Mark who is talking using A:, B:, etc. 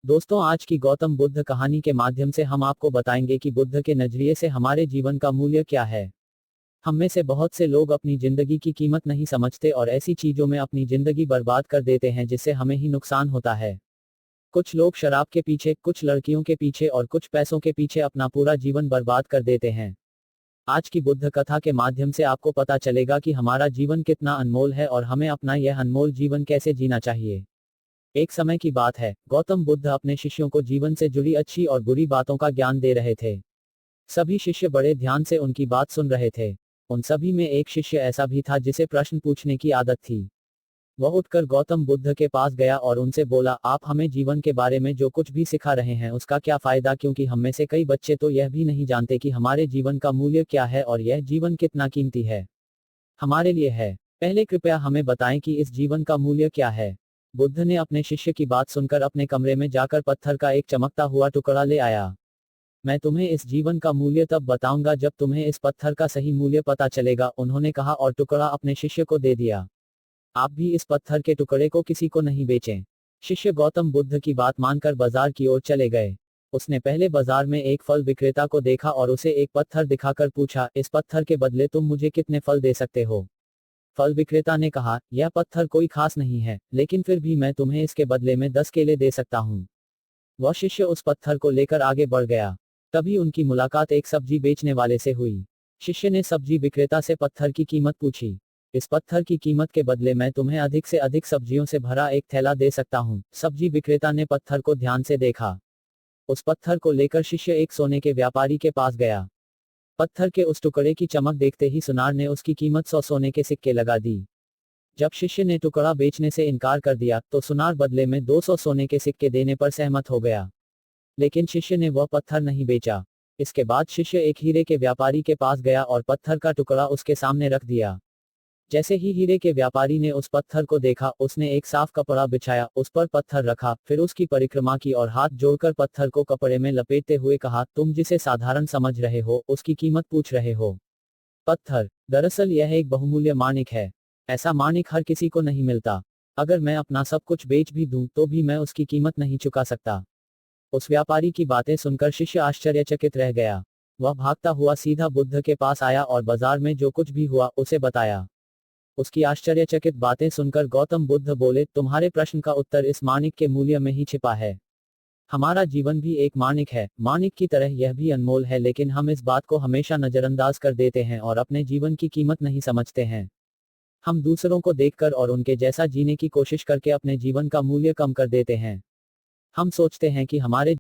A: दोस्तों, आज की गौतम बुद्ध कहानी के माध्यम से हम आपको बताएंगे कि बुद्ध के नजरिए से हमारे जीवन का मूल्य क्या है। हम में से बहुत से लोग अपनी जिंदगी की कीमत नहीं समझते और ऐसी चीजों में अपनी जिंदगी बर्बाद कर देते हैं जिससे हमें ही नुकसान होता है। कुछ लोग शराब के पीछे, कुछ लड़कियों के पीछे और कुछ पैसों के पीछे अपना पूरा जीवन बर्बाद कर देते हैं। आज की बुद्ध कथा के माध्यम से आपको पता चलेगा कि हमारा जीवन कितना अनमोल है और हमें अपना यह अनमोल जीवन कैसे जीना चाहिए। एक समय की बात है, गौतम बुद्ध अपने शिष्यों को जीवन से जुड़ी अच्छी और बुरी बातों का ज्ञान दे रहे थे। सभी शिष्य बड़े ध्यान से उनकी बात सुन रहे थे। उन सभी में एक शिष्य ऐसा भी था जिसे प्रश्न पूछने की आदत थी। वह उठकर गौतम बुद्ध के पास गया और उनसे बोला, आप हमें जीवन के बारे में जो कुछ भी सिखा रहे हैं उसका क्या फायदा, क्योंकि हम में से कई बच्चे तो यह भी नहीं जानते कि हमारे जीवन का मूल्य क्या है और यह जीवन कितना कीमती है हमारे लिए है। पहले कृपया हमें बताएं कि इस जीवन का मूल्य क्या है। बुद्ध ने अपने शिष्य की बात सुनकर अपने कमरे में जाकर पत्थर का एक चमकता हुआ टुकड़ा ले आया। मैं तुम्हें इस जीवन का मूल्य तब बताऊंगा जब तुम्हें इस पत्थर का सही मूल्य पता चलेगा, उन्होंने कहा और टुकड़ा अपने शिष्य को दे दिया। आप भी इस पत्थर के टुकड़े को किसी को नहीं बेचें। शिष्य गौतम बुद्ध की बात मानकर बाजार की ओर चले गए। उसने पहले बाजार में एक फल विक्रेता को देखा और उसे एक पत्थर दिखाकर पूछा, इस पत्थर के बदले तुम मुझे कितने फल दे सकते हो। फल विक्रेता ने कहा, यह पत्थर कोई खास नहीं है, लेकिन फिर भी मैं तुम्हें इसके बदले में 10 केले दे सकता हूँ। वह शिष्य उस पत्थर को लेकर आगे बढ़ गया। तभी उनकी मुलाकात एक सब्जी बेचने वाले से हुई। शिष्य ने सब्जी विक्रेता से पत्थर की कीमत पूछी। इस पत्थर की कीमत के बदले मैं तुम्हें अधिक से अधिक सब्जियों से भरा एक थैला दे सकता हूँ। सब्जी विक्रेता ने पत्थर को ध्यान से देखा। उस पत्थर को लेकर शिष्य एक सोने के व्यापारी के पास गया। पत्थर के उस टुकड़े की चमक देखते ही सुनार ने उसकी कीमत 100 सोने के सिक्के लगा दी। जब शिष्य ने टुकड़ा बेचने से इनकार कर दिया तो सुनार बदले में 200 सोने के सिक्के देने पर सहमत हो गया। लेकिन शिष्य ने वह पत्थर नहीं बेचा। इसके बाद शिष्य एक हीरे के व्यापारी के पास गया और पत्थर का टुकड़ा उसके सामने रख दिया। जैसे ही हीरे के व्यापारी ने उस पत्थर को देखा, उसने एक साफ कपड़ा बिछाया, उस पर पत्थर रखा, फिर उसकी परिक्रमा की और हाथ जोड़कर पत्थर को कपड़े में लपेटते हुए कहा, तुम जिसे साधारण समझ रहे हो उसकी कीमत पूछ रहे हो। पत्थर, दरअसल यह एक बहुमूल्य माणिक है। ऐसा माणिक हर किसी को नहीं मिलता। अगर मैं अपना सब कुछ बेच भी दूं तो भी मैं उसकी कीमत नहीं चुका सकता। उस व्यापारी की बातें सुनकर शिष्य आश्चर्यचकित रह गया। वह भागता हुआ सीधा बुद्ध के पास आया और बाजार में जो कुछ भी हुआ उसे बताया। उसकी आश्चर्यचकित बातें सुनकर गौतम बुद्ध बोले, तुम्हारे प्रश्न का उत्तर इस माणिक के मूल्य में ही छिपा है। हमारा जीवन भी एक माणिक है, माणिक की तरह यह भी अनमोल है, लेकिन हम इस बात को हमेशा नजरअंदाज कर देते हैं और अपने जीवन की कीमत नहीं समझते हैं। हम दूसरों को देखकर और उनके जैसा जीने की कोशिश करके अपने जीवन का मूल्य कम कर देते हैं। हम सोचते हैं कि हमारे